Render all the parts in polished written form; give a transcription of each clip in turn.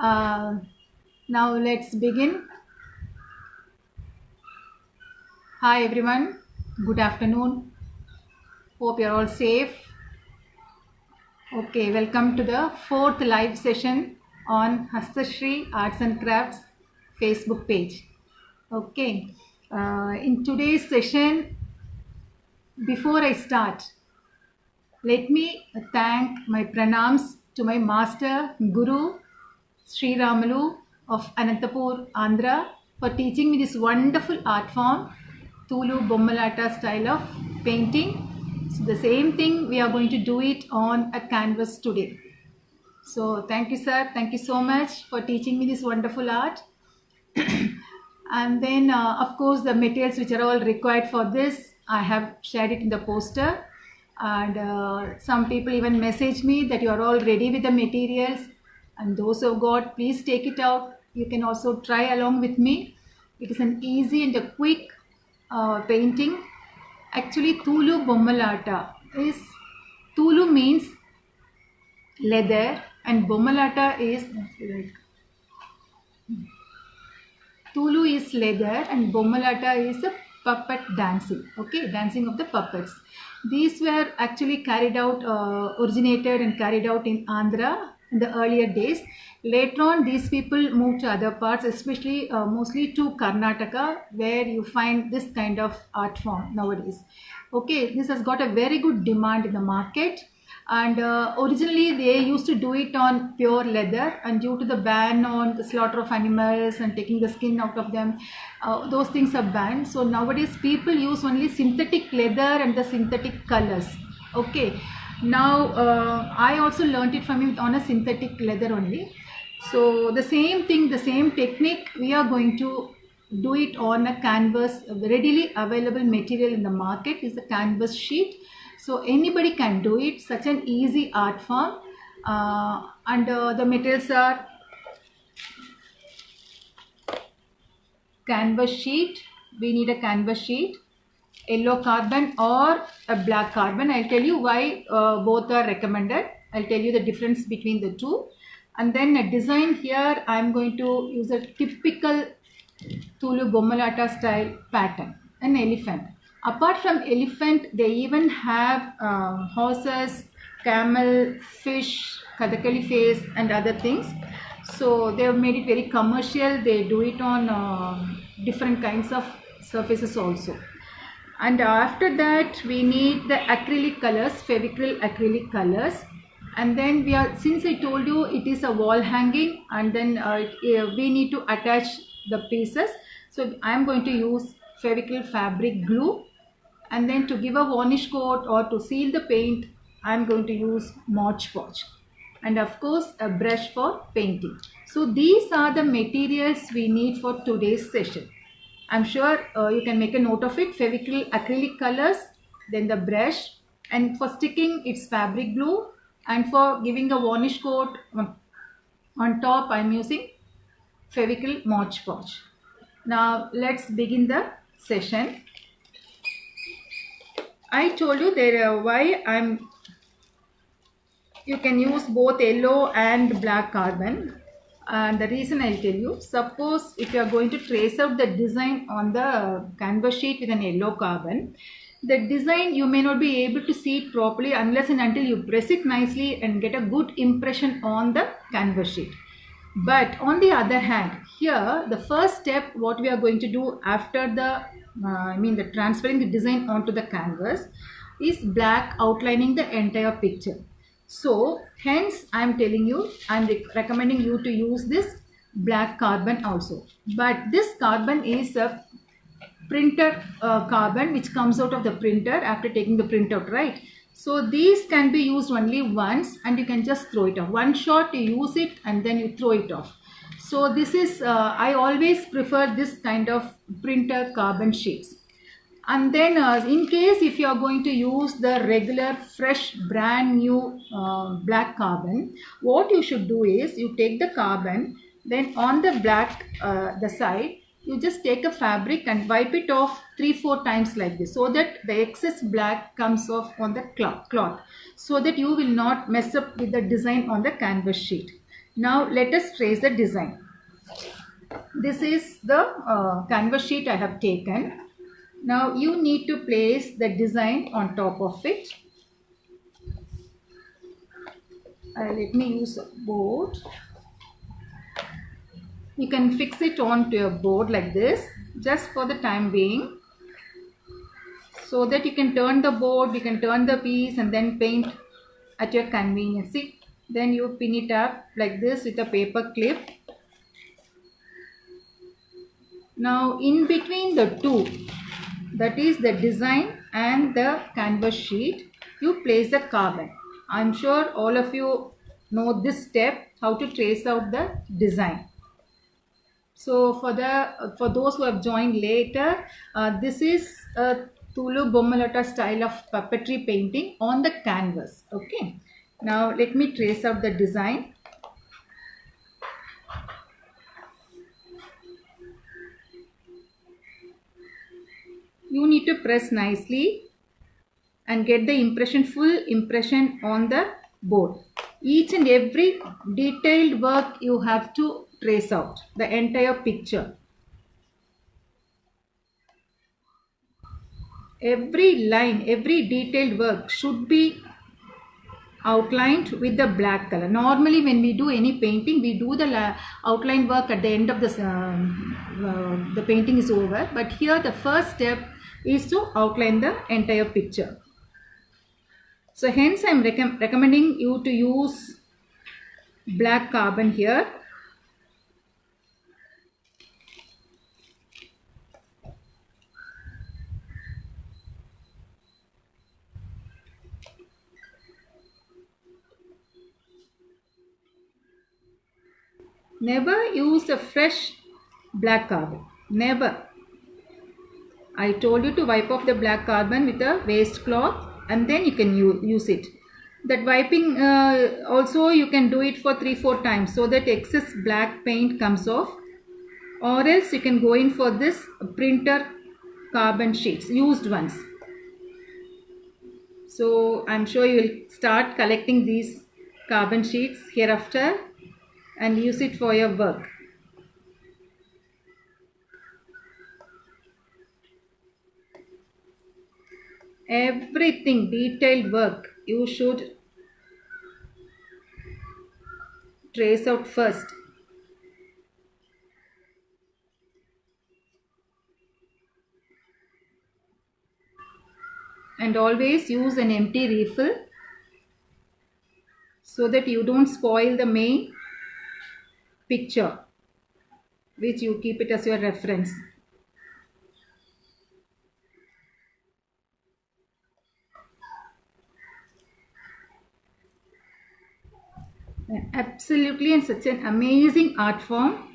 Uh, Now let's begin. Hi everyone. Good afternoon. Hope you're all safe. Okay, welcome to the fourth live session on Hastashri Arts and Crafts Facebook page. Okay, in today's session, before I start, let me thank my pranams to my master Guru Sri Ramalu of Anantapur, Andhra, for teaching me this wonderful art form, Tulu Bommalata style of painting. So the same thing we are going to do it on a canvas today. So thank you, sir. Thank you so much for teaching me this wonderful art. And then, of course, the materials which are all required for this, I have shared it in the poster. And some people even message me that you are all ready with the materials. And those who got, please take it out. You can also try along with me. It is an easy and a quick painting. Actually, Tulu Bommalata is, Tulu means leather and Bommalata is like Tulu is leather and Bommalata is a puppet dancing. Okay, dancing of the puppets. These were actually carried out, originated and carried out in Andhra in the earlier days. Later on, these people moved to other parts, especially mostly to Karnataka, where you find this kind of art form nowadays. Okay, this has got a very good demand in the market, and originally they used to do it on pure leather, and due to the ban on the slaughter of animals and taking the skin out of them, those things are banned. So nowadays people use only synthetic leather and the synthetic colors. Okay, now I also learned it from him on a synthetic leather only. So the same thing, the same technique, we are going to do it on a canvas. Readily available material in the market is a canvas sheet, so anybody can do it. Such an easy art form. And the materials are canvas sheet. We need a canvas sheet, yellow carbon or a black carbon. I'll tell you why both are recommended. I'll tell you the difference between the two. And then a design here, I'm going to use a typical Tulu Bommalata style pattern, an elephant. Apart from elephant, they even have horses, camel, fish, Kathakali face, and other things. So they have made it very commercial. They do it on different kinds of surfaces also. And after that, we need the acrylic colors, Fevicryl acrylic colors. And then we are, since I told you it is a wall hanging, and then we need to attach the pieces. So I am going to use Fevicryl fabric glue, and then to give a varnish coat or to seal the paint, I am going to use Mod Podge, and of course a brush for painting. So these are the materials we need for today's session. I'm sure you can make a note of it. Fevicryl acrylic colors, then the brush, and for sticking it's fabric glue, and for giving a varnish coat on top I'm using Fevicryl Mod Podge. Now let's begin the session. I told you there why you can use both yellow and black carbon, and the reason I'll tell you. Suppose if you are going to trace out the design on the canvas sheet with an yellow carbon, the design you may not be able to see it properly unless and until you press it nicely and get a good impression on the canvas sheet. But on the other hand, here the first step what we are going to do after the transferring the design onto the canvas is black outlining the entire picture. So hence I am telling you, I am recommending you to use this black carbon also. But this carbon is a printer carbon which comes out of the printer after taking the printout, right? So these can be used only once, and you can just throw it off. One shot you use it and then you throw it off. So this is I always prefer this kind of printer carbon sheets. And then in case if you are going to use the regular fresh brand new black carbon, what you should do is you take the carbon, then on the black the side you just take a fabric and wipe it off 3-4 times like this, so that the excess black comes off on the cloth, so that you will not mess up with the design on the canvas sheet. Now let us trace the design. This is the canvas sheet I have taken. Now you need to place the design on top of it. Let me use a board. You can fix it onto your board like this, just for the time being, so that you can turn the board, you can turn the piece and then paint at your convenience. See, then you pin it up like this with a paper clip. Now in between the two, that is the design and the canvas sheet, you place the carbon. I'm sure all of you know this step, how to trace out the design. So for those who have joined later, this is a Tulu Bommalata style of puppetry painting on the canvas. Okay. Now let me trace out the design. You need to press nicely and get the full impression on the board. Each and every detailed work you have to trace out, the entire picture. Every line, every detailed work should be outlined with the black color. Normally when we do any painting, we do the outline work at the end of the painting is over. But here the first step is to outline the entire picture. So hence I am recommending you to use black carbon here. Never use a fresh black carbon. Never. I told you to wipe off the black carbon with a waste cloth and then you can use it. That wiping also you can do it for 3-4 times so that excess black paint comes off, or else you can go in for this printer carbon sheets, used ones. So I'm sure you will start collecting these carbon sheets hereafter and use it for your work. Everything, detailed work, you should trace out first. And always use an empty refill so that you don't spoil the main picture, which you keep it as your reference. Absolutely, and such an amazing art form.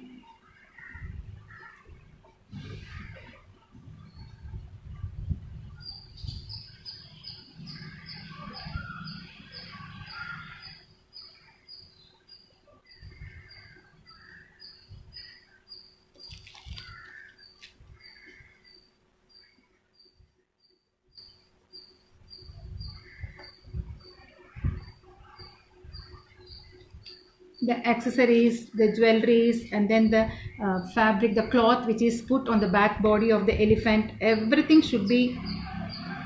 The accessories, the jewelries, and then the fabric, the cloth which is put on the back body of the elephant, everything should be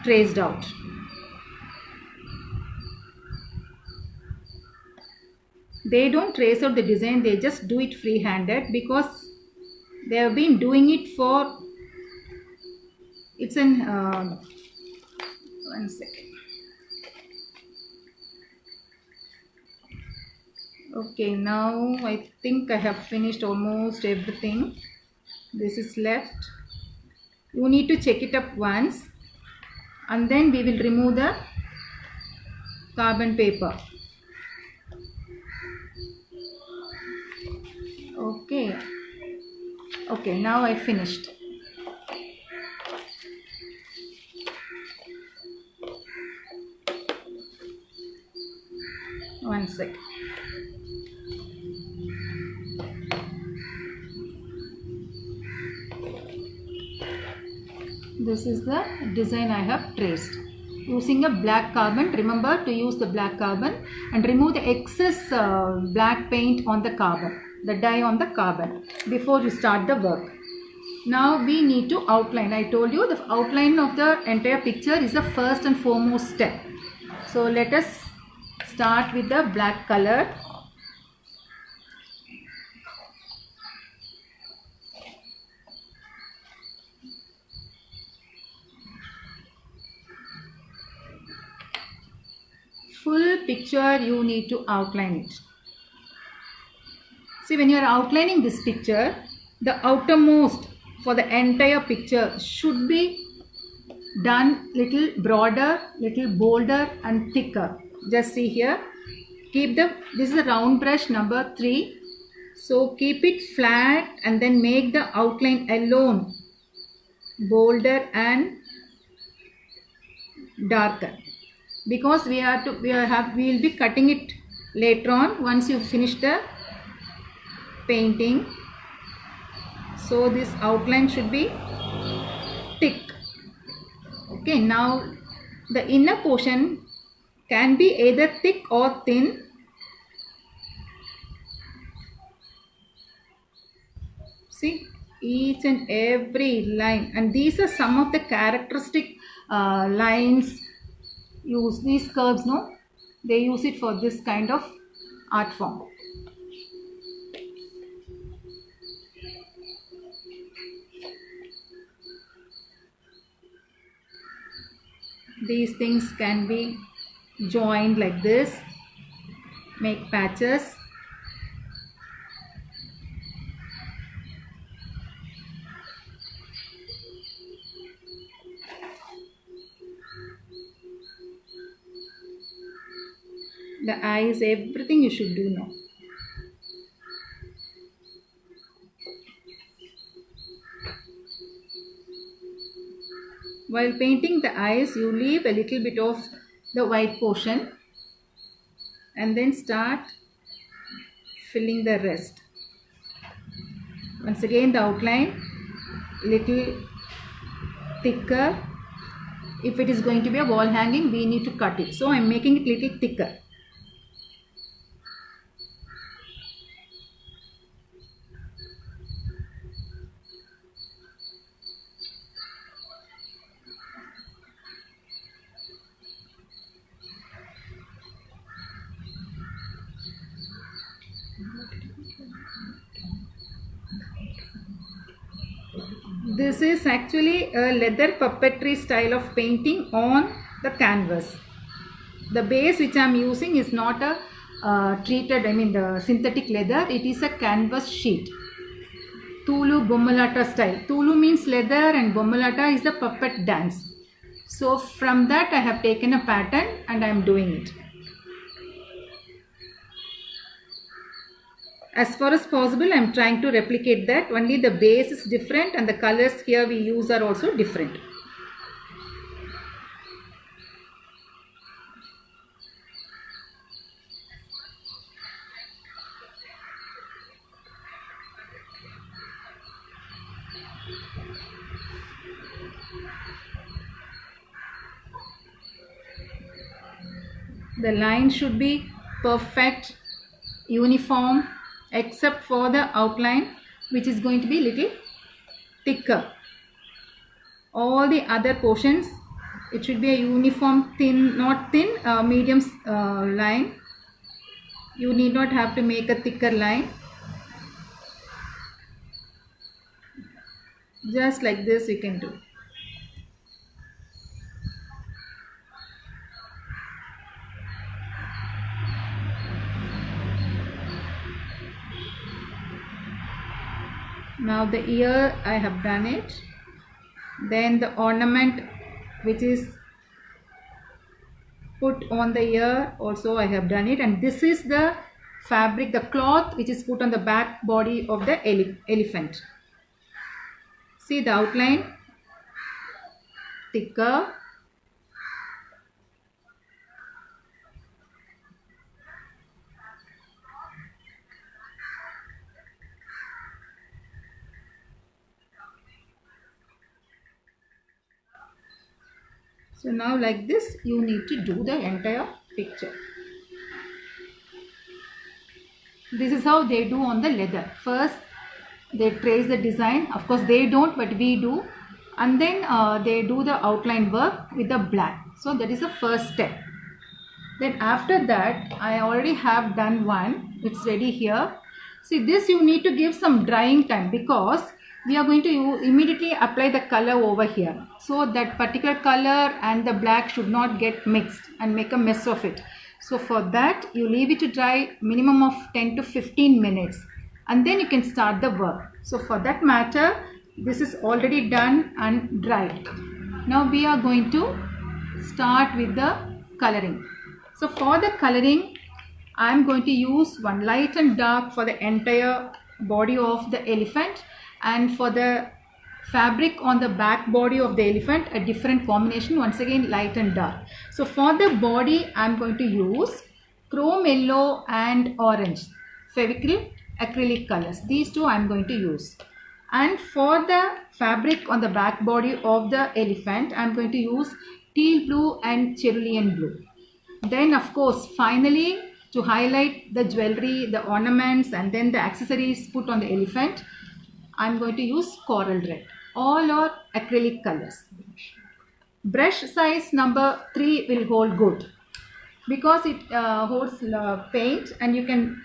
traced out. They don't trace out the design, they just do it free-handed because they have been doing it for, it's an, one second. Okay, now I think I have finished almost everything. This is left. You need to check it up once and then we will remove the carbon paper. Okay, now I finished. One sec. This is the design I have traced. using a black carbon. Remember to use the black carbon and remove the excess black paint on the carbon, the dye on the carbon, before you start the work. Now we need to outline. I told you the outline of the entire picture is the first and foremost step. So let us start with the black color. Full picture you need to outline it. See, when you are outlining this picture, the outermost for the entire picture should be done little broader, little bolder and thicker. Just see here. This is a round brush number 3. So keep it flat and then make the outline alone bolder and darker, because we will be cutting it later on once you finish the painting. So this outline should be thick. Okay, now the inner portion can be either thick or thin. See, each and every line, and these are some of the characteristic lines. Use these curves, no? They use it for this kind of art form. These things can be joined like this, make patches. The eyes, everything you should do now. While painting the eyes, you leave a little bit of the white portion and then start filling the rest. Once again, the outline little thicker. If it is going to be a wall hanging, we need to cut it. So I am making it little thicker. This is actually a leather puppetry style of painting on the canvas. The base which I am using is not a the synthetic leather. It is a canvas sheet. Tulu Bommalata style. Tulu means leather and Bommalata is the puppet dance. So from that I have taken a pattern and I am doing it. As far as possible, I am trying to replicate that. Only the base is different and the colors here we use are also different. The line should be perfect, uniform, except for the outline, which is going to be little thicker. All the other portions, it should be a uniform, thin, not thin, medium line. You need not have to make a thicker line. Just like this you can do. Now the ear, I have done it. Then the ornament which is put on the ear also I have done it. And this is the fabric, the cloth which is put on the back body of the elephant. See the outline, thicker. So now like this you need to do the entire picture. This is how they do on the leather. First they trace the design, of course they don't but we do, and then they do the outline work with the black. So that is the first step. Then after that I already have done one, it's ready here. See, this you need to give some drying time because we are going to immediately apply the color over here. So that particular color and the black should not get mixed and make a mess of it. So for that you leave it to dry minimum of 10 to 15 minutes and then you can start the work. So for that matter, this is already done and dried. Now we are going to start with the coloring. So for the coloring, I am going to use one light and dark for the entire body of the elephant, and for the fabric on the back body of the elephant a different combination, once again light and dark. So for the body I am going to use chrome yellow and orange, Fevicryl acrylic colors. These two I am going to use. And for the fabric on the back body of the elephant I am going to use teal blue and cerulean blue. Then of course finally, to highlight the jewelry, the ornaments and then the accessories put on the elephant, I am going to use coral red. All are acrylic colors. Brush size number 3 will hold good because it holds paint and you can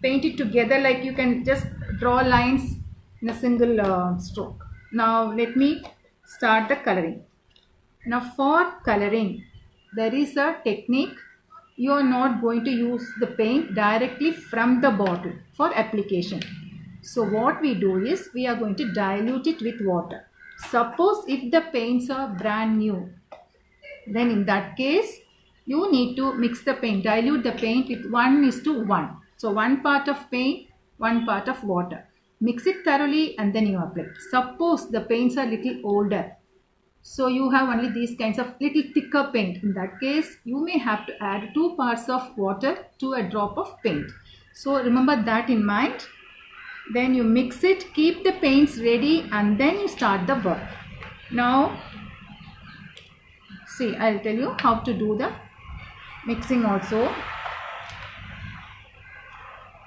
paint it together, like you can just draw lines in a single stroke. Now let me start the coloring. Now for coloring, there is a technique. You are not going to use the paint directly from the bottle for application. So what we do is we are going to dilute it with water. Suppose if the paints are brand new, then in that case you need to mix the paint, dilute the paint with 1:1. So 1 part of paint, 1 part of water. Mix it thoroughly and then you apply. Suppose the paints are little older, so you have only these kinds of little thicker paint. In that case, you may have to add 2 parts of water to a drop of paint. So remember that in mind. Then you mix it, keep the paints ready and then you start the work. Now, see, I'll tell you how to do the mixing also.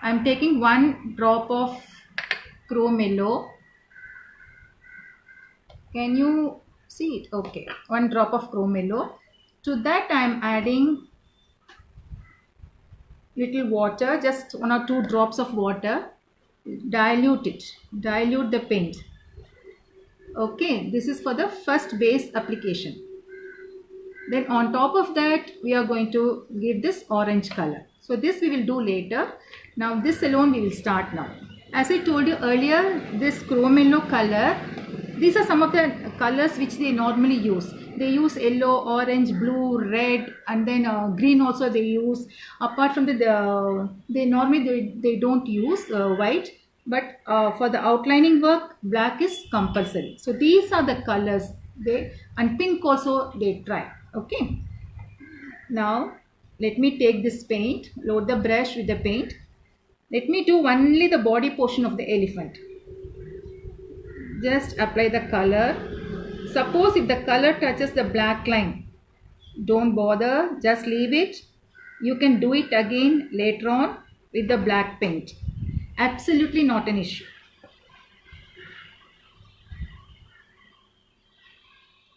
I'm taking 1 drop of chrome yellow. Can you see it? Okay, 1 drop of chrome yellow. To that I am adding little water, just 1 or 2 drops of water. Dilute it, dilute the paint. Okay, this is for the first base application. Then on top of that we are going to give this orange color. So this we will do later. Now this alone we will start now. As I told you earlier, this chrome yellow color, these are some of the colors which they normally use. They use yellow, orange, blue, red and then green also they use. Apart from they normally they don't use white, but for the outlining work black is compulsory. So these are the colors and pink also they try. Okay. Now let me take this paint, load the brush with the paint. Let me do only the body portion of the elephant. Just apply the color. Suppose if the color touches the black line, don't bother, just leave it. You can do it again later on with the black paint. Absolutely not an issue.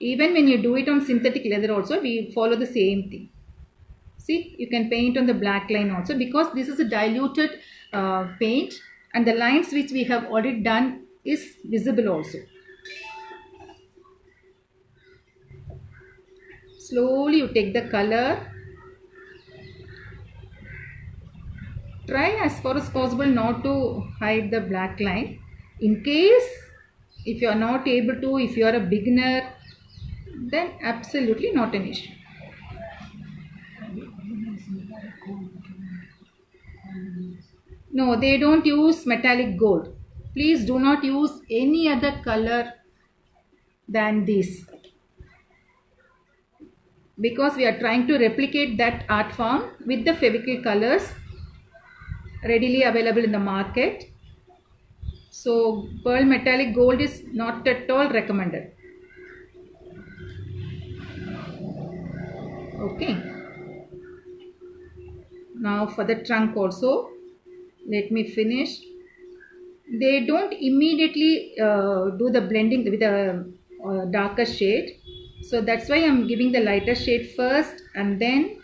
Even when you do it on synthetic leather also, we follow the same thing. See, you can paint on the black line also because this is a diluted paint and the lines which we have already done is visible also. Slowly you take the color. Try as far as possible not to hide the black line. In case if you are not able to, if you are a beginner, then absolutely not an issue. No, they don't use metallic gold. Please do not use any other color than this, because we are trying to replicate that art form with the Fevicryl colors readily available in the market. So pearl metallic gold is not at all recommended. Okay. Now for the trunk also, let me finish. They don't immediately do the blending with the darker shade, so that's why I'm giving the lighter shade first and then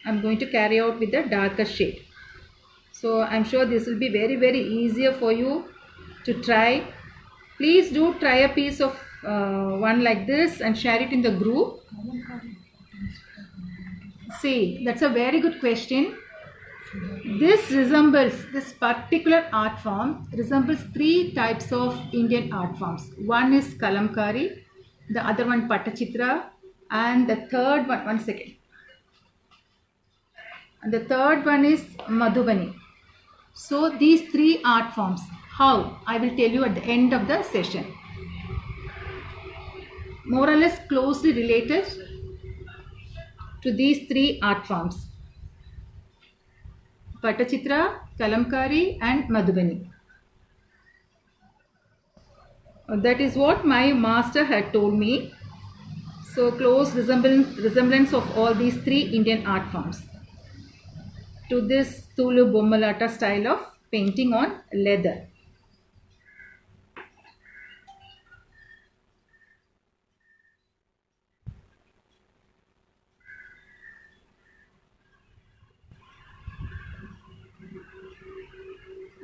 I'm going to carry out with the darker shade. So I'm sure this will be very easier for you to try. Please do try a piece of one like this and share it in the group. See, that's a very good question. This particular art form resembles three types of Indian art forms. One is Kalamkari, the other one Pattachitra, and the third one second. And the third one is Madhubani. So these three art forms, how? I will tell you at the end of the session. More or less closely related to these three art forms. Pattachitra, Kalamkari and Madhubani. That is what my master had told me. So close resemblance of all these three Indian art forms to this Tulu Bommalata style of painting on leather.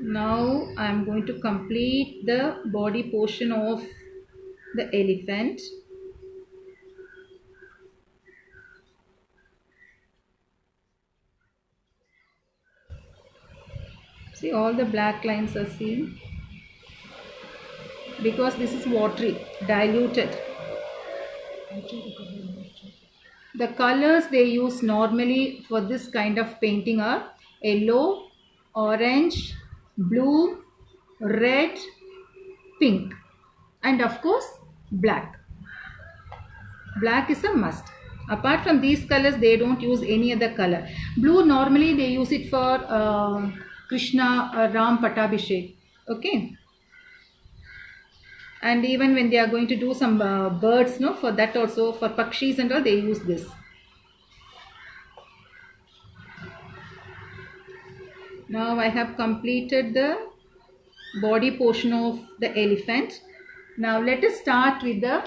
Now I am going to complete the body portion of the elephant. See, all the black lines are seen because this is watery, diluted. The colors they use normally for this kind of painting are yellow, orange, blue, red, pink, and of course black. Black is a must. Apart from these colors, they don't use any other color. Blue normally they use it for Krishna Ram Pattabhishek. Okay. And even when they are going to do some birds, no, for that also, for Pakshis and all, they use this. Now I have completed the body portion of the elephant. Now let us start with the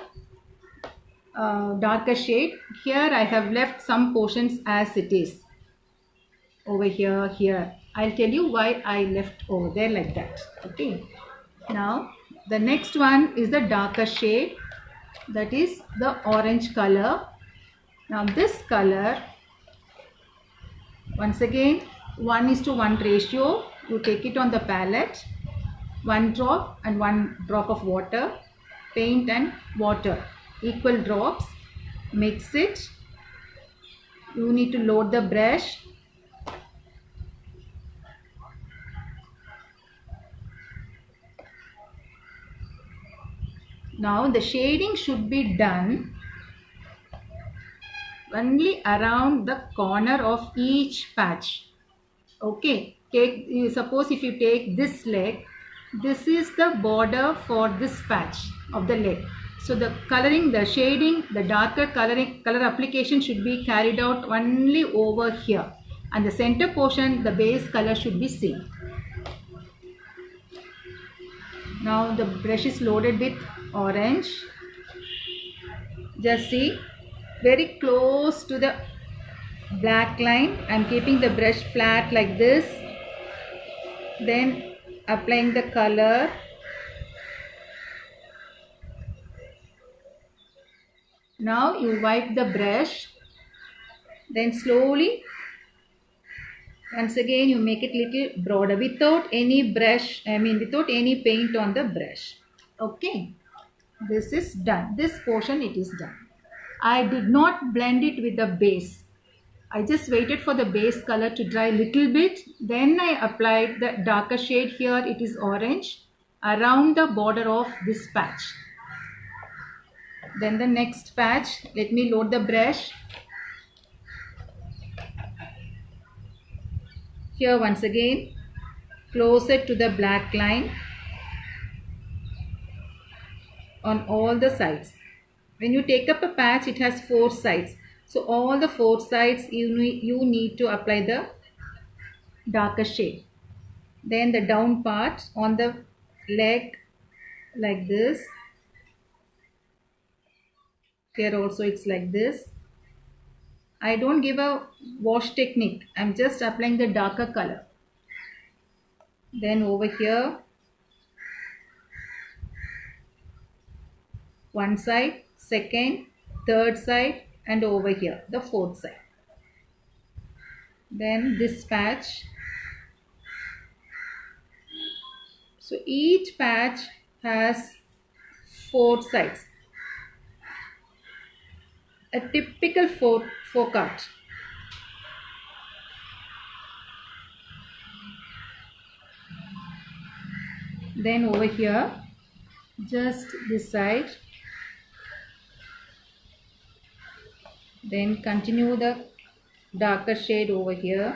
darker shade. Here I have left some portions as it is. Over here. I'll tell you why I left over there like that. Okay. Now the next one is the darker shade. That is the orange color. Now this color, once again, 1:1 ratio. You take it on the palette. 1 drop and 1 drop of water. Paint and water. Equal drops. Mix it. You need to load the brush. Now the shading should be done only around the corner of each patch. Okay, suppose if you take this leg, this is the border for this patch of the leg. So the coloring, the shading, the darker color application should be carried out only over here, and the center portion, the base color should be seen. Now the brush is loaded with orange. Just see, very close to the black line. I am keeping the brush flat like this, then applying the color. Now you wipe the brush, then slowly once again you make it little broader without any brush, without any paint on the brush. Okay, this is done. This portion it is done. I did not blend it with the base. I just waited for the base color to dry little bit. Then I applied the darker shade. Here it is orange around the border of this patch. Then the next patch, let me load the brush. Here once again, closer to the black line on all the sides. When you take up a patch, it has 4 sides. So all the four sides you need to apply the darker shade. Then the down part on the leg like this. Here also it's like this. I don't give a wash technique. I'm just applying the darker color. Then over here, one side, second, third side, and over here, the fourth side. Then this patch. So each patch has four sides. A typical four cut. Then over here, just this side. Then continue the darker shade over here.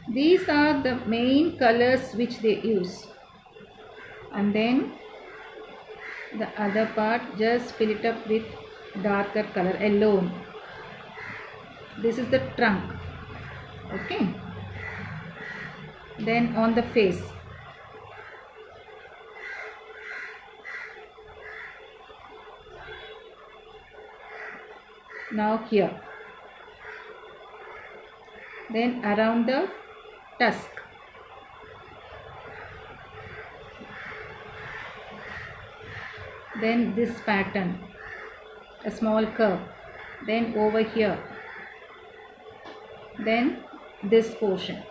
These are the main colors which they use. And then the other part, just fill it up with darker color alone. This is the trunk. Okay. Then on the face. Now here. Then around the tusk. Then this pattern, a small curve. Then over here. Then this portion.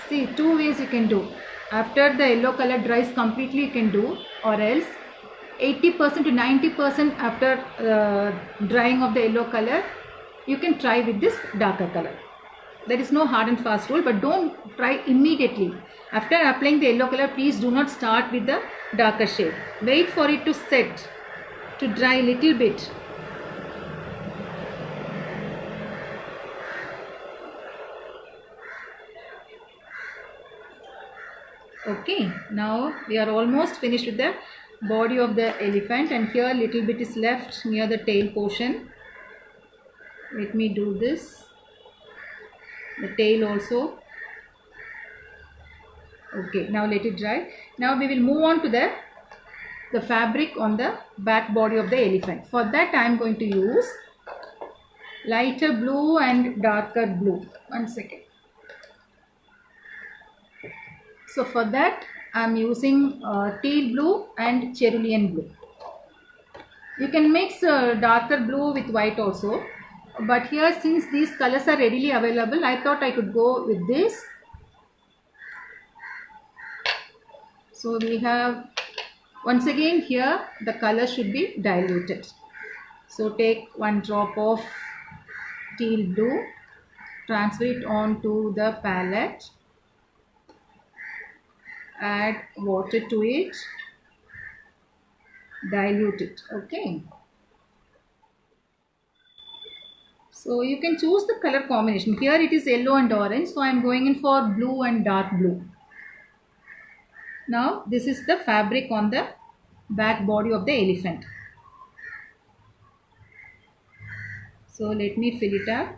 See, two ways you can do. After the yellow color dries completely, you can do, or else 80% to 90% after drying of the yellow color, you can try with this darker color. There is no hard and fast rule, but don't try immediately. After applying the yellow color, please do not start with the darker shade. Wait for it to set, to dry a little bit. Okay, now we are almost finished with the body of the elephant, and here a little bit is left near the tail portion. Let me do this. The tail also. Okay, now let it dry. Now we will move on to the fabric on the back body of the elephant. For that I am going to use lighter blue and darker blue. One second. So for that I am using teal blue and cerulean blue. You can mix darker blue with white also. But here, since these colors are readily available, I thought I could go with this. So we have, once again here, the color should be diluted. So take one drop of teal blue, transfer it onto the palette, add water to it, dilute it. Okay. So you can choose the color combination. Here it is yellow and orange, so I am going in for blue and dark blue. Now this is the fabric on the back body of the elephant. So let me fill it up.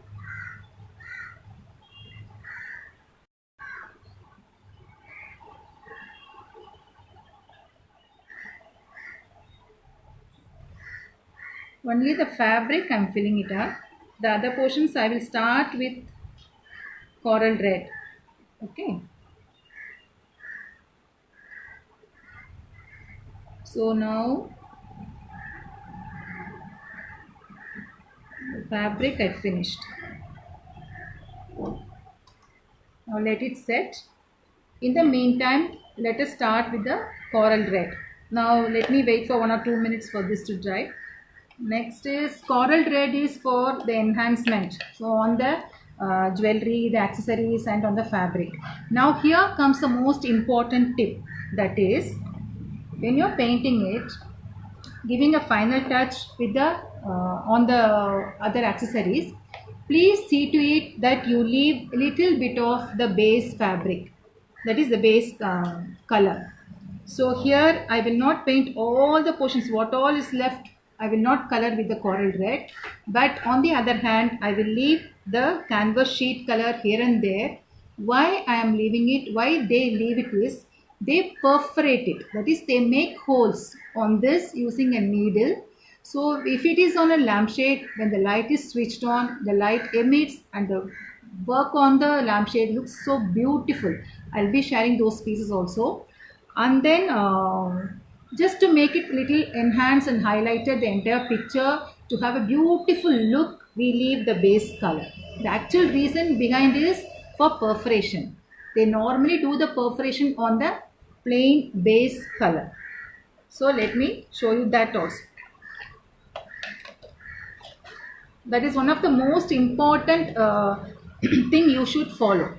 Only the fabric I am filling it up. The other portions I will start with coral red. Okay. So now the fabric I finished. Now let it set. In the meantime, let us start with the coral red. Now let me wait for 1 or 2 minutes for this to dry. Next is coral red is for the enhancement. So on the jewelry, the accessories, and on the fabric. Now here comes the most important tip. That is, when you are painting it, giving a final touch with the on the other accessories, please see to it that you leave a little bit of the base fabric, that is the base color. So here I will not paint all the portions, what all is left I will not color with the coral red, but on the other hand I will leave the canvas sheet color here and there. Why I am leaving it, why they leave it is, they perforate it, that is they make holes on this using a needle. So if it is on a lampshade, when the light is switched on, the light emits and the work on the lampshade looks so beautiful. I'll be sharing those pieces also. And then just to make it little enhanced and highlighted the entire picture to have a beautiful look, we leave the base color. The actual reason behind is for perforation. They normally do the perforation on the plain base color. So let me show you that also. That is one of the most important thing you should follow.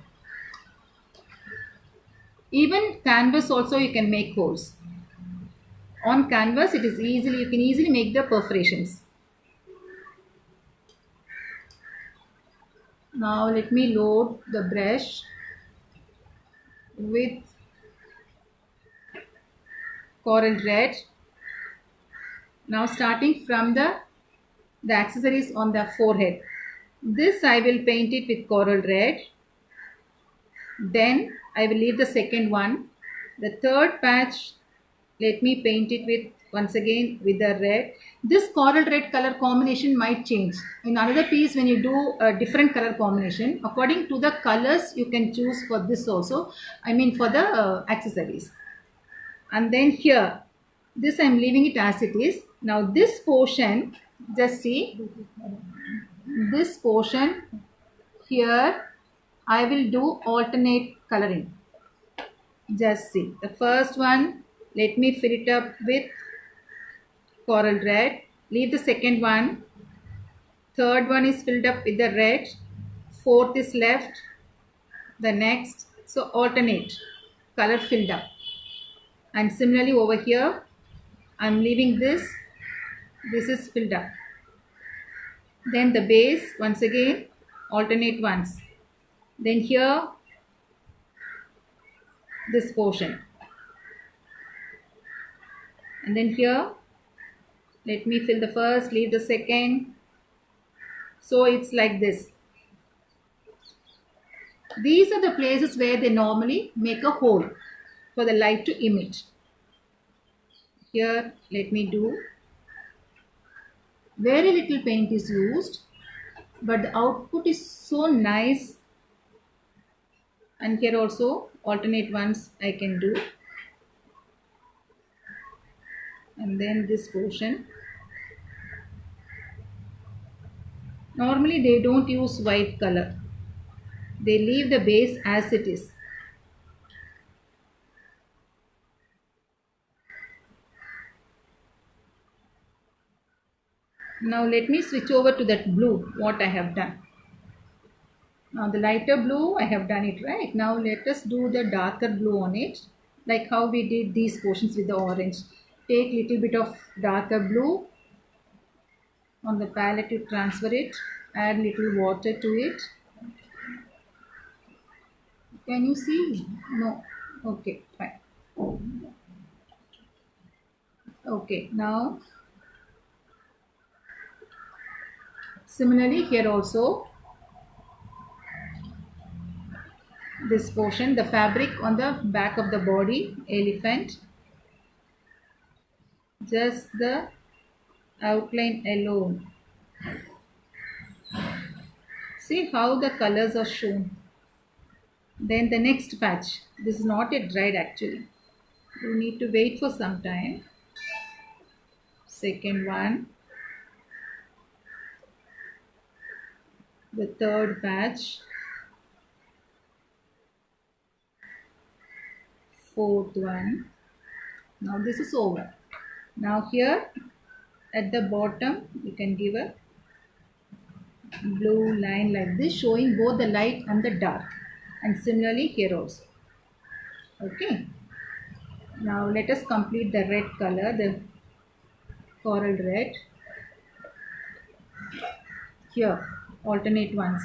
Even canvas also you can make holes. On canvas it is easily, you can easily make the perforations. Now let me load the brush with coral red. Now starting from the accessories on the forehead. This I will paint it with coral red. Then I will leave the second one. The third patch, let me paint it with once again with the red. This coral red color combination might change. In another piece, when you do a different color combination, according to the colors you can choose for this also. I mean for the accessories. And then here, this I am leaving it as it is. Now this portion, just see, this portion here I will do alternate coloring. Just see, the first one, let me fill it up with coral red, leave the second one, third one is filled up with the red, fourth is left, the next, so alternate color filled up. And similarly over here I'm leaving this is filled up. Then the base, once again alternate ones. Then here this portion, and then here let me fill the first, leave the second. So it's like this. These are the places where they normally make a hole for the light to emit. Here let me do, very little paint is used, but the output is so nice. And here also alternate ones I can do. And then this portion, normally they don't use white color, they leave the base as it is. Now let me switch over to that blue, what I have done. Now the lighter blue I have done it, right? Now let us do the darker blue on it, like how we did these portions with the orange. Take little bit of darker blue on the palette to transfer it, add little water to it. Can you see? No. Okay, fine. Okay, now similarly here also, this portion, the fabric on the back of the body, elephant, just the outline alone. See how the colors are shown. Then the next patch, this is not yet dried actually, you need to wait for some time. Second one, the third patch, fourth one. Now this is over. Now here at the bottom you can give a blue line like this, showing both the light and the dark. And similarly here also. Okay, now let us complete the red color, the coral red. Here alternate ones.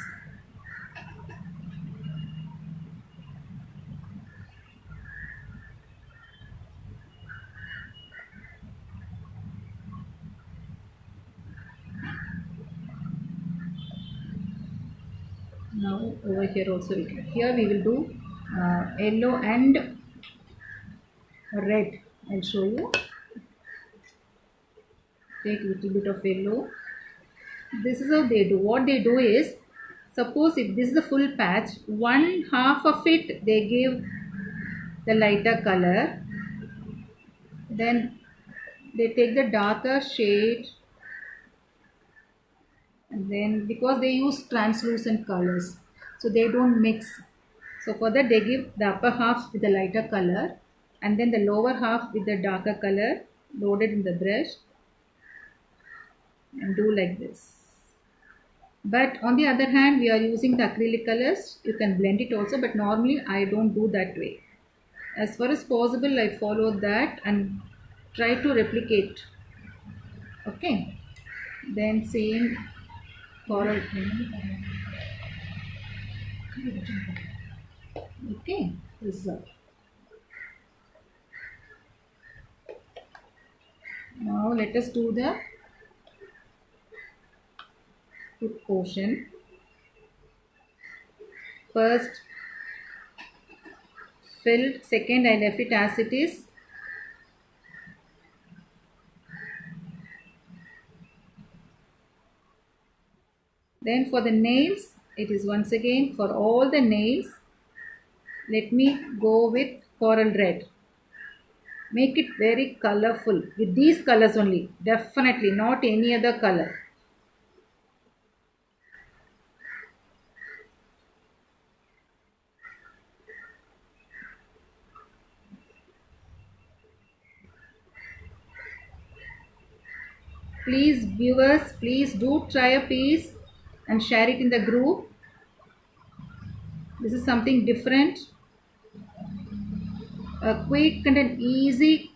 Now over here also here we will do yellow and red. I'll show you. Take a little bit of yellow. This is how they do. What they do is, suppose if this is a full patch, one half of it they give the lighter color, then they take the darker shade, and then because they use translucent colors, so they don't mix. So for that they give the upper half with the lighter color and then the lower half with the darker color loaded in the brush and do like this. But on the other hand, we are using the acrylic colors. You can blend it also, but normally I don't do that way. As far as possible, I follow that and try to replicate. Okay. Then same coral. Okay. Result. Now let us do the foot portion. First filled, second I left it as it is. Then for the nails, it is once again for all the nails, let me go with coral red. Make it very colorful with these colors only, definitely not any other color. Please viewers, please do try a piece and share it in the group. This is something different, a quick and an easy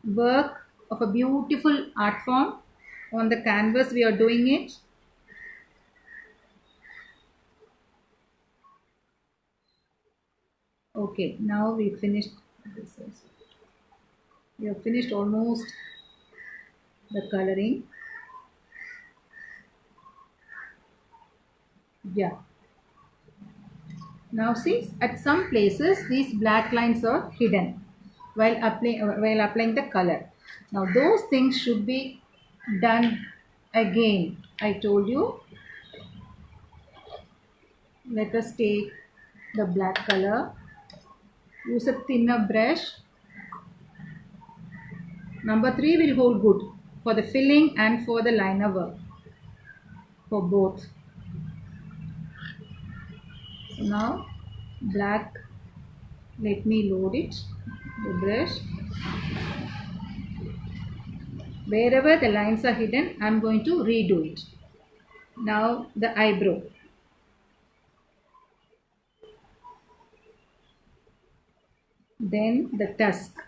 work of a beautiful art form. On the canvas we are doing it. Okay, now we finished this also. We have finished almost the coloring. Yeah. Now see, at some places these black lines are hidden while applying the color. Now those things should be done again. I told you. Let us take the black color. Use a thinner brush. Number 3 will hold good for the filling and for the liner work. For both. So now black, let me load it, the brush. Wherever the lines are hidden, I am going to redo it. Now the eyebrow. Then the tusk.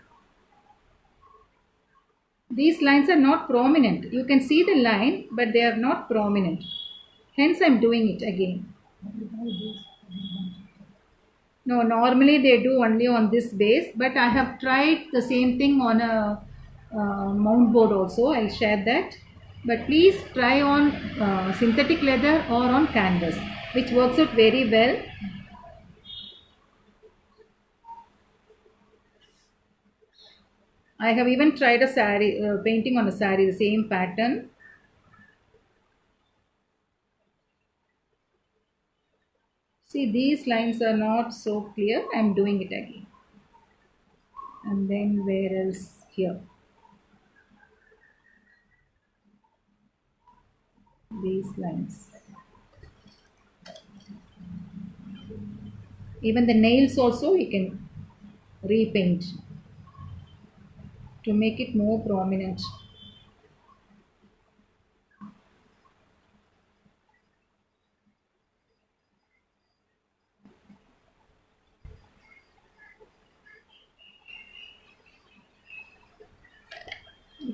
These lines are not prominent. You can see the line, but they are not prominent. Hence I am doing it again. No, normally they do only on this base, but I have tried the same thing on a mount board also. I'll share that. But please try on synthetic leather or on canvas, which works out very well. I have even tried a saree, painting on a saree, the same pattern. See, these lines are not so clear. I am doing it again. And then where else? Here. These lines. Even the nails also you can repaint to make it more prominent.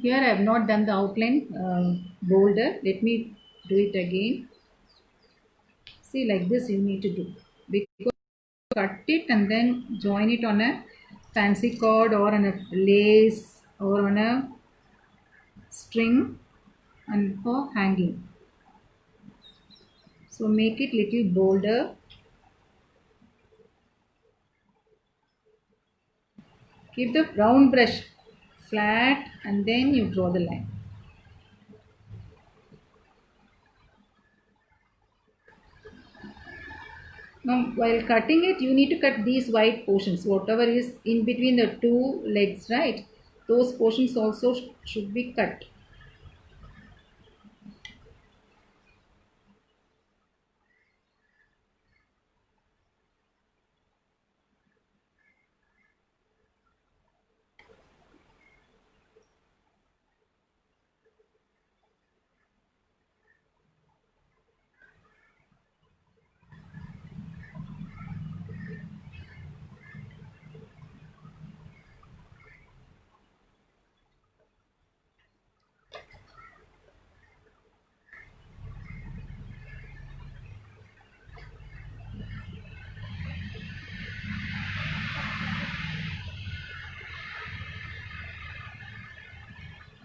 Here I have not done the outline bolder. Let me do it again. See, like this you need to do, because cut it and then join it on a fancy cord or on a lace or on a string and for hanging. So make it little bolder. Keep the round brush flat and then you draw the line. Now while cutting it, you need to cut these white portions, whatever is in between the two legs, right? Those portions also should be cut.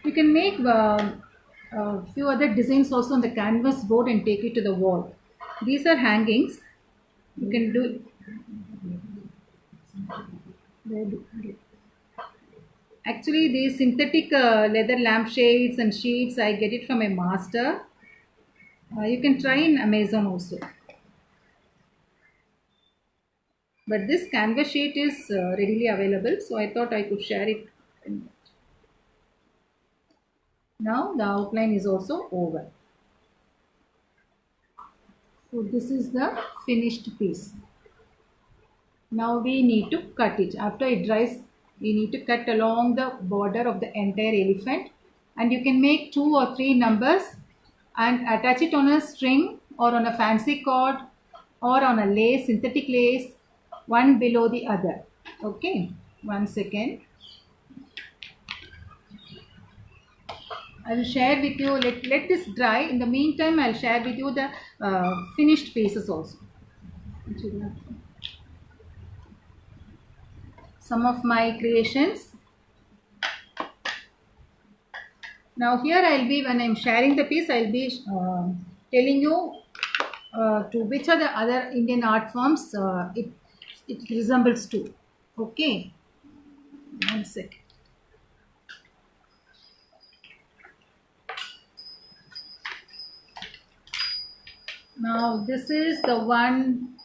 You can make a few other designs also on the canvas board and take it to the wall. These are hangings. You can do. Actually, these synthetic leather lampshades and sheets, I get it from a master. You can try in Amazon also. But this canvas sheet is readily available, so I thought I could share it. Now the outline is also over. So this is the finished piece. Now we need to cut it. After it dries, we need to cut along the border of the entire elephant, and you can make 2 or 3 numbers and attach it on a string or on a fancy cord or on a lace, synthetic lace, one below the other. Okay, 1 second. I will share with you, let this dry. In the meantime, I'll share with you the finished pieces also. Some of my creations. Now here I'll be, when I'm sharing the piece, I'll be telling you to which are the other Indian art forms it resembles to. Okay, 1 second. Now this is the one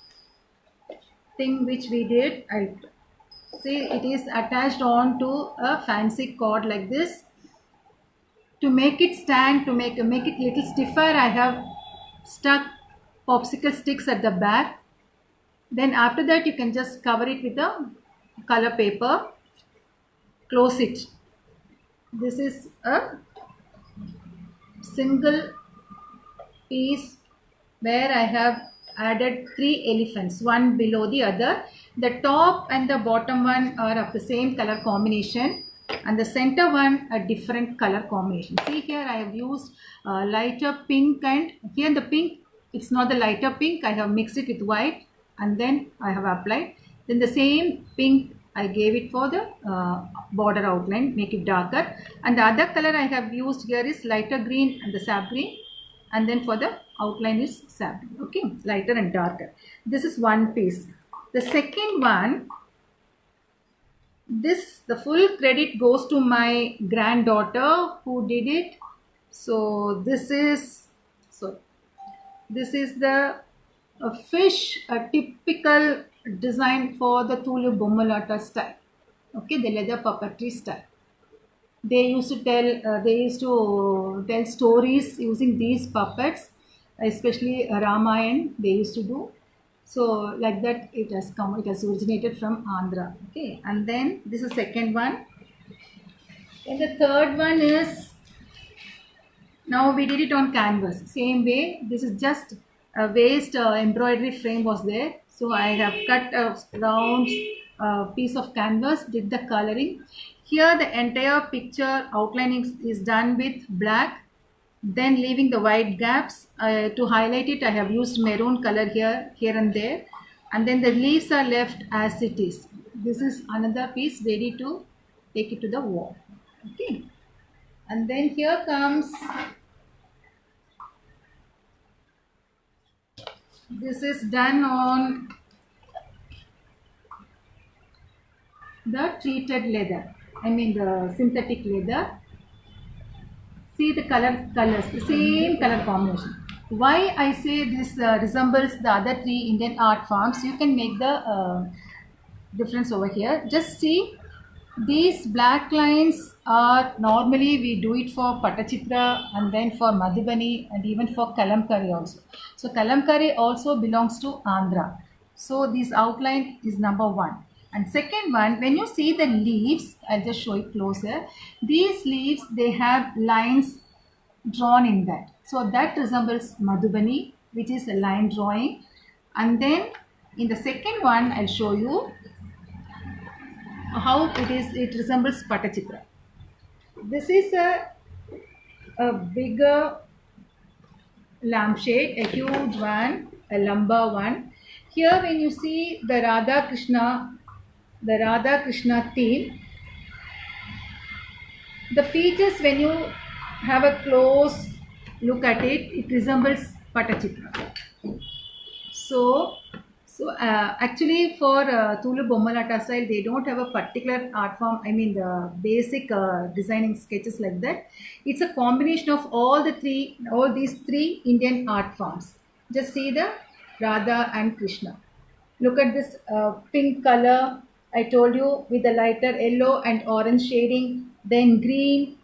thing which we did. I see it is attached on to a fancy cord like this. To make it stand, to make it little stiffer, I have stuck popsicle sticks at the back. Then after that you can just cover it with a color paper, close it. This is a single piece where I have added 3 elephants, one below the other. The top and the bottom one are of the same color combination and the center one a different color combination. See here I have used lighter pink, and here the pink, it's not the lighter pink, I have mixed it with white and then I have applied. Then the same pink I gave it for the border outline, make it darker, and the other color I have used here is lighter green and the sap green, and then for the outline is sap green. Okay, lighter and darker. This is one piece. The second one, this, the full credit goes to my granddaughter who did it. So this is the fish, a typical design for the Tulu Bommalata style. Okay, the leather puppetry style. They used to tell stories using these puppets, especially Ramayana they used to do. So like that it has originated from Andhra. Okay, and then this is second one. And the third one is, now we did it on canvas. Same way, this is just a waist embroidery frame was there. So I have cut a round piece of canvas, did the coloring. Here the entire picture outlining is done with black. Then leaving the white gaps, to highlight it I have used maroon color here and there, and then the leaves are left as it is. This is another piece ready to take it to the wall. Okay, and then here comes, this is done on the treated leather, I mean the synthetic leather. See the colors, the same color combination. Why I say this resembles the other three Indian art forms, you can make the difference over here. Just see, these black lines are normally we do it for Patachitra and then for Madhubani and even for Kalamkari also. So Kalamkari also belongs to Andhra. So this outline is number one. And second one, when you see the leaves, I'll just show it closer. These leaves, they have lines drawn in that. So that resembles Madhubani, which is a line drawing. And then in the second one, I'll show you how it resembles Patachitra. This is a bigger lampshade, a huge one, a lumbar one. Here when you see the Radha Krishna theme, the features, when you have a close look at it, it resembles Patachitra. So actually for Tulu Bommalata style, they don't have a particular art form, I mean the basic designing sketches like that. It's a combination of all these three Indian art forms. Just see the Radha and Krishna. Look at this pink color, I told you, with the lighter yellow and orange shading, then green,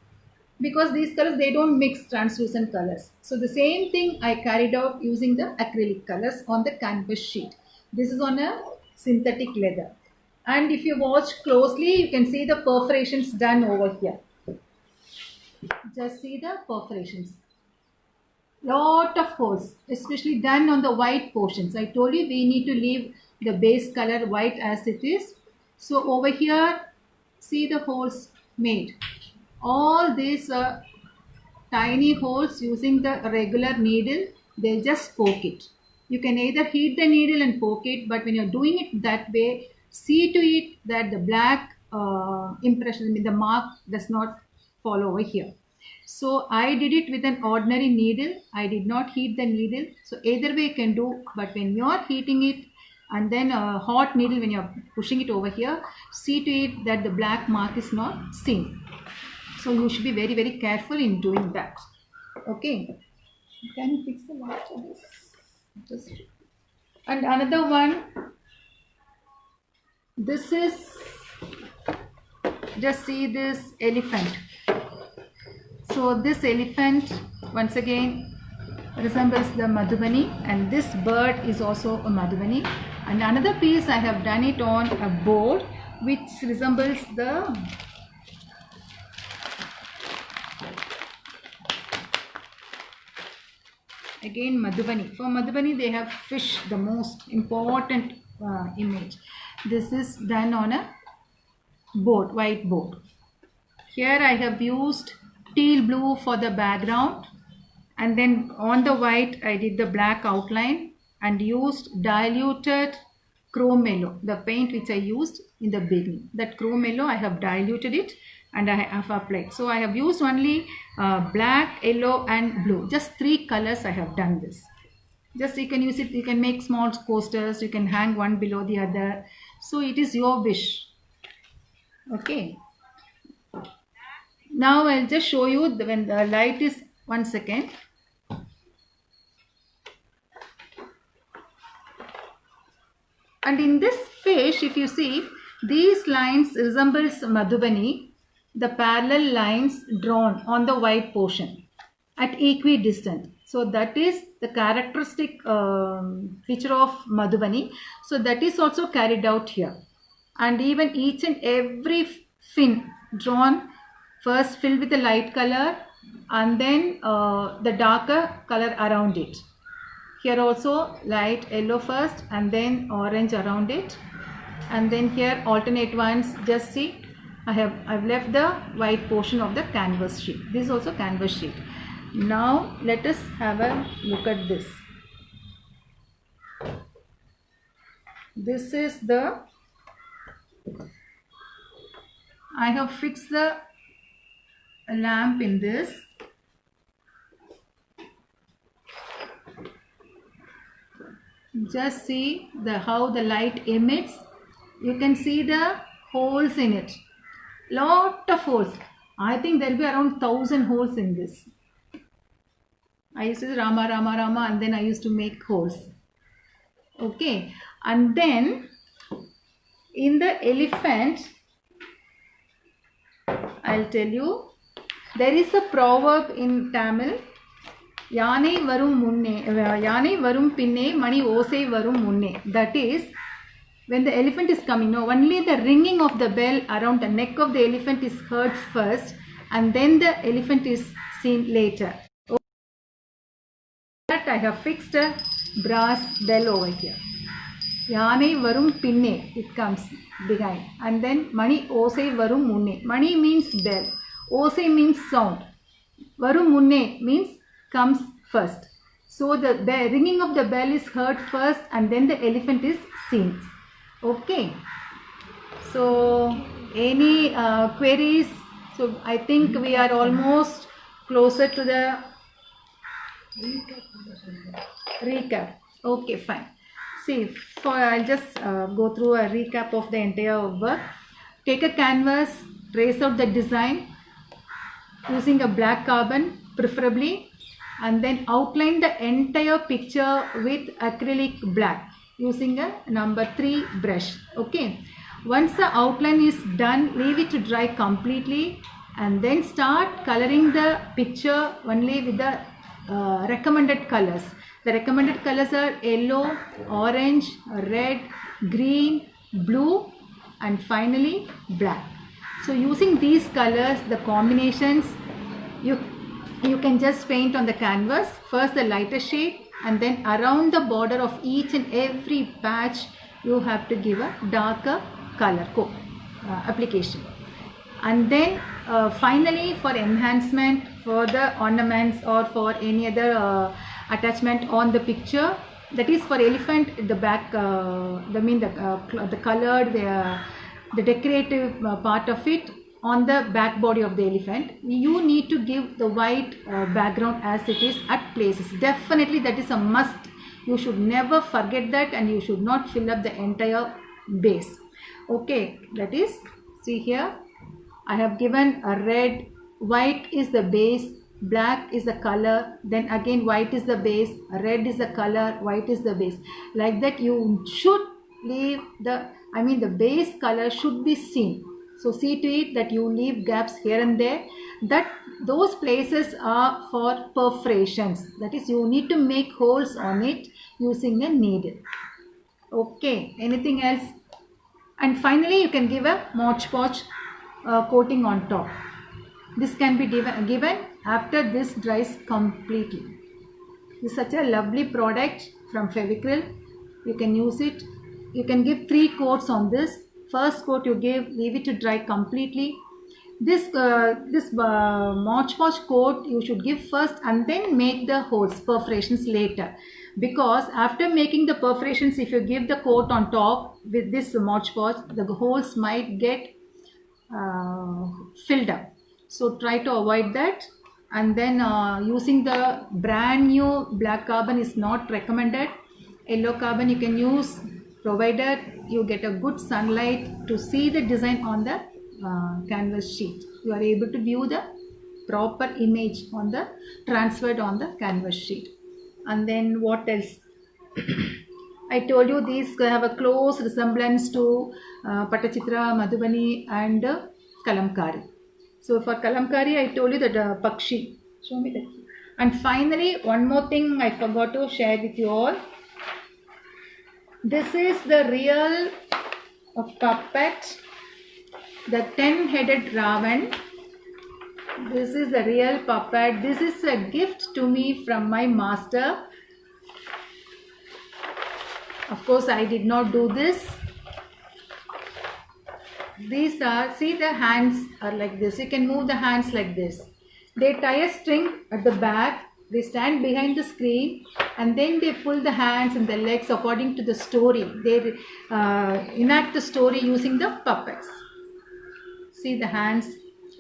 because these colors, they don't mix translucent colors. So the same thing I carried out using the acrylic colors on the canvas sheet. This is on a synthetic leather. And if you watch closely, you can see the perforations done over here. Just see the perforations. Lot of holes, especially done on the white portions. I told you we need to leave the base color white as it is. So over here, see the holes made. All these tiny holes, using the regular needle, they'll just poke it. You can either heat the needle and poke it, but when you're doing it that way, see to it that the black impression, the mark does not fall over here. So I did it with an ordinary needle. I did not heat the needle. So either way you can do, but when you're heating it and then a hot needle, when you're pushing it over here, see to it that the black mark is not seen. So you should be very, very careful in doing that. Okay. Can you fix the light on this? And another one. This is, just see this elephant. So this elephant once again resembles the Madhubani, and this bird is also a Madhubani. And another piece I have done it on a board which resembles the again Madhubani. For Madhubani they have fish, the most important image. This is done on a board, white board. Here I have used teal blue for the background, and then on the white I did the black outline and used diluted chrome yellow, the paint which I used in the beginning. That chrome yellow I have diluted it and I have applied. So I have used only black, yellow and blue. Just three colors I have done this. Just you can use it, you can make small coasters, you can hang one below the other. So it is your wish. Okay. Now I'll just show you when the light is, 1 second. And in this fish, if you see, these lines resembles Madhubani, the parallel lines drawn on the white portion at equidistant. So that is the characteristic feature of Madhubani. So that is also carried out here. And even each and every fin drawn, first filled with a light color and then the darker color around it. Here also light yellow first and then orange around it, and then here alternate ones. Just see, I've left the white portion of the canvas sheet. This is also canvas sheet. Now let us have a look at this. This is the, I have fixed the lamp in this. Just see how the light emits. You can see the holes in it. Lot of holes. I think there will be around 1,000 holes in this. I used to Rama Rama Rama, and then I used to make holes. Okay, and then in the elephant, I'll tell you, there is a proverb in Tamil. Yanai varum munne, yanai varum pinne, mani osai varum munne. That is, when the elephant is coming, no, only the ringing of the bell around the neck of the elephant is heard first, and then the elephant is seen later. That I have fixed a brass bell over here. Yanai varum pinne, it comes behind, and then mani osai varum munne. Mani means bell, osai means sound, varum munne means comes first. So the ringing of the bell is heard first, and then the elephant is seen. Okay. So any queries? So I think we are almost closer to the recap. Okay, fine. See, I'll just go through a recap of the entire work. Take a canvas, trace out the design using a black carbon preferably, and then outline the entire picture with acrylic black using a number 3 brush. Okay. Once the outline is done, leave it to dry completely, and then start coloring the picture only with the recommended colors. The recommended colors are yellow, orange, red, green, blue, and finally black. So using these colors, the combinations, you can just paint on the canvas. First the lighter shade, and then around the border of each and every patch you have to give a darker color application. And then finally, for enhancement, for the ornaments or for any other attachment on the picture, that is for elephant, the back, the colored, the decorative part of it on the back body of the elephant, you need to give the white background as it is at places. Definitely that is a must. You should never forget that, and you should not fill up the entire base. Okay, that is, see here, I have given a red, white is the base, black is the color, then again white is the base, red is the color, white is the base. Like that you should leave the base color should be seen. So see to it that you leave gaps here and there, that those places are for perforations. That is, you need to make holes on it using a needle. Okay, anything else? And finally you can give a Mod Podge coating on top. This can be given after this dries completely. This is such a lovely product from Fevicryl. You can use it. You can give 3 coats on this. First coat you give, leave it to dry completely. This Mod Podge coat you should give first, and then make the holes, perforations later. Because after making the perforations, if you give the coat on top with this Mod Podge, the holes might get filled up. So try to avoid that. And then using the brand new black carbon is not recommended. Yellow carbon you can use, provided you get a good sunlight to see the design on the canvas sheet. You are able to view the proper image on the transferred on the canvas sheet. And then what else? I told you these have a close resemblance to Patachitra, Madhubani and Kalamkari. So for Kalamkari I told you that Pakshi. Show me that. And finally one more thing I forgot to share with you all. This is the real puppet, the 10-headed Ravan. This is the real puppet. This is a gift to me from my master. Of course, I did not do this. These are, see, the hands are like this. You can move the hands like this. They tie a string at the back, they stand behind the screen, and then they pull the hands and the legs according to the story. They enact the story using the puppets. See the hands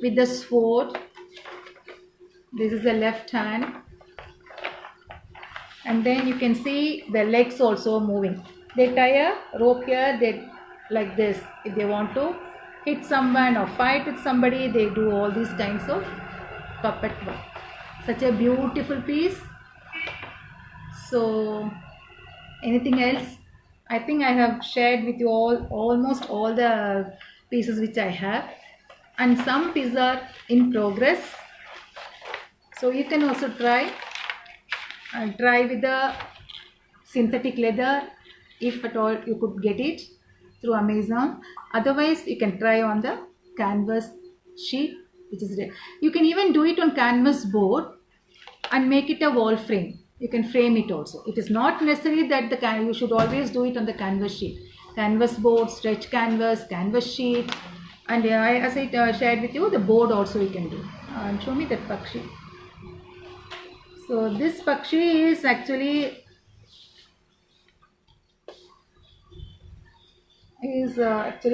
with the sword. This is the left hand, and then you can see the legs also moving. They tie a rope here, they like this. If they want to hit someone or fight with somebody, they do all these kinds of puppet work. Such a beautiful piece. So anything else? I think I have shared with you almost all the pieces which I have, and some pieces are in progress. So you can also try with the synthetic leather if at all you could get it through Amazon. Otherwise you can try on the canvas sheet, which is there. You can even do it on canvas board and make it a wall frame. You can frame it also. It is not necessary that you should always do it on the canvas sheet. Canvas board, stretch canvas, canvas sheet, and as I shared with you, the board also you can do. Show me that Pakshi. So this Pakshi is actually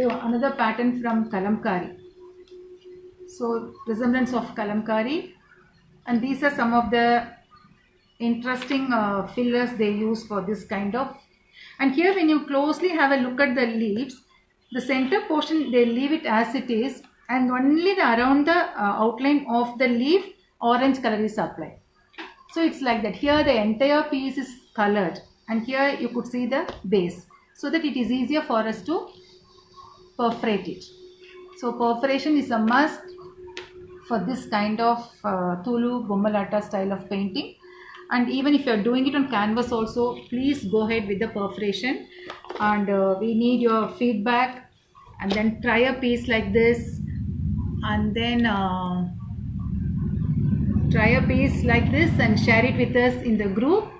another pattern from Kalamkari. So resemblance of Kalamkari, and these are some of the interesting fillers they use for this kind of. And here when you closely have a look at the leaves, the center portion they leave it as it is, and only around the outline of the leaf orange color is applied. So it's like that. Here the entire piece is colored, and here you could see the base, so that it is easier for us to perforate it. So perforation is a must for this kind of Tulu Bommalata style of painting. And even if you are doing it on canvas also, please go ahead with the perforation, and we need your feedback. And then try a piece like this, and then try a piece like this and share it with us in the group.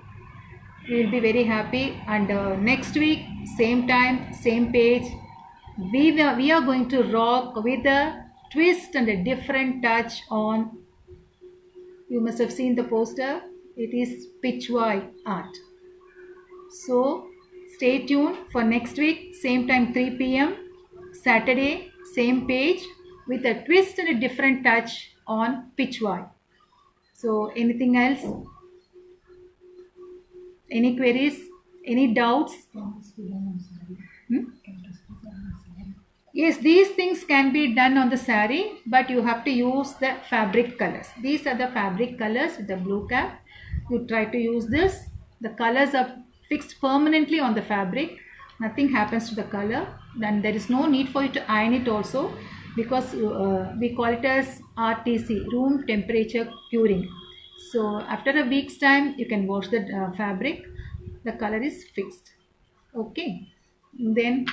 We will be very happy. And next week, same time, same page, we are going to rock with a twist and a different touch on. You must have seen the poster. It is Pitchwai art. So stay tuned for next week, same time, 3 p.m. Saturday, same page, with a twist and a different touch on Pitchwai. So anything else? Any queries? Any doubts? Yes, these things can be done on the saree, but you have to use the fabric colors. These are the fabric colors with the blue cap. You try to use this. The colors are fixed permanently on the fabric. Nothing happens to the color. Then there is no need for you to iron it also, because we call it as RTC, room temperature curing. So after a week's time, you can wash the fabric. The color is fixed. Okay. Then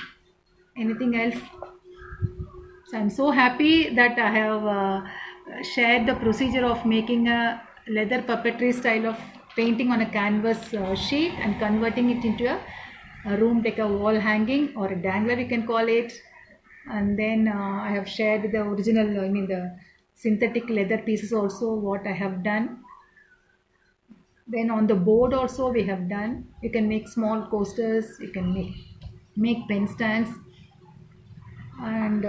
anything else? So I'm so happy that I have shared the procedure of making a leather puppetry style of painting on a canvas sheet and converting it into a room decor wall hanging, or a dangler you can call it. And then I have shared the original, the synthetic leather pieces also, what I have done. Then on the board also we have done. You can make small coasters, you can make pen stands. And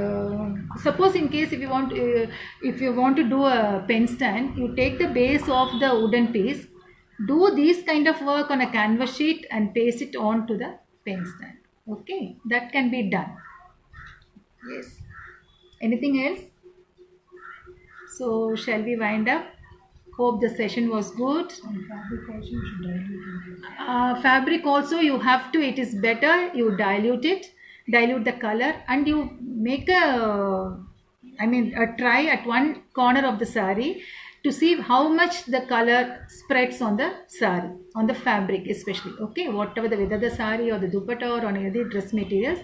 suppose in case if you want to do a pen stand, you take the base of the wooden piece, do this kind of work on a canvas sheet and paste it on to the pen stand. Okay, that can be done. Yes. Anything else? So shall we wind up? Hope the session was good. Fabric also you have to, it is better you dilute the color, and you make a try at one corner of the saree to see how much the color spreads on the saree, on the fabric especially. Okay, whatever whether the saree or the dupatta or any other dress materials,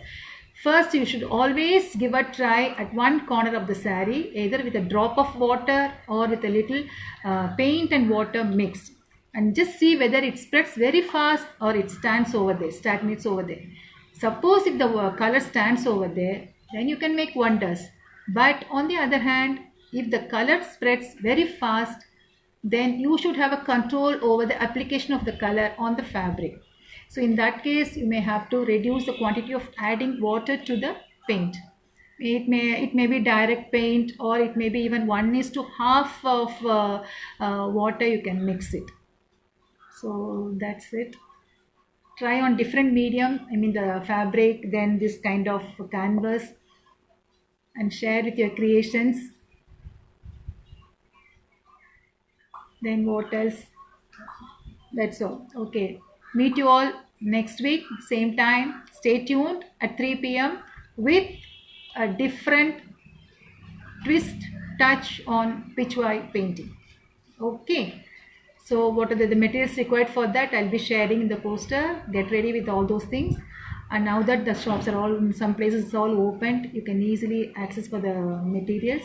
first you should always give a try at one corner of the saree, either with a drop of water or with a little paint and water mixed, and just see whether it spreads very fast or it stagnates over there. Suppose if the color stands over there, then you can make wonders. But on the other hand, If the color spreads very fast, then you should have a control over the application of the color on the fabric. So in that case, you may have to reduce the quantity of adding water to the paint. It may be direct paint, or it may be even 1:2 of water. You can mix it. So that's it. Try on different medium, I mean the fabric, then this kind of canvas, and share with your creations. Then what else? That's all. Okay. Meet you all next week, same time. Stay tuned at 3 p.m. with a different twist touch on pitchwhite painting. Okay. So what are the materials required for that? I'll be sharing in the poster. Get ready with all those things. And now that the shops are all in some places it's all opened, you can easily access for the materials.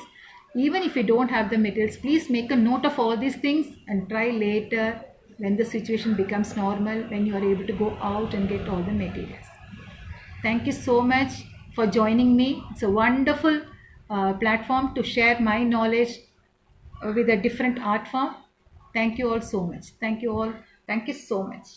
Even if you don't have the materials, please make a note of all these things and try later when the situation becomes normal, when you are able to go out and get all the materials. Thank you so much for joining me. It's a wonderful platform to share my knowledge with a different art form. Thank you all so much. Thank you all. Thank you so much.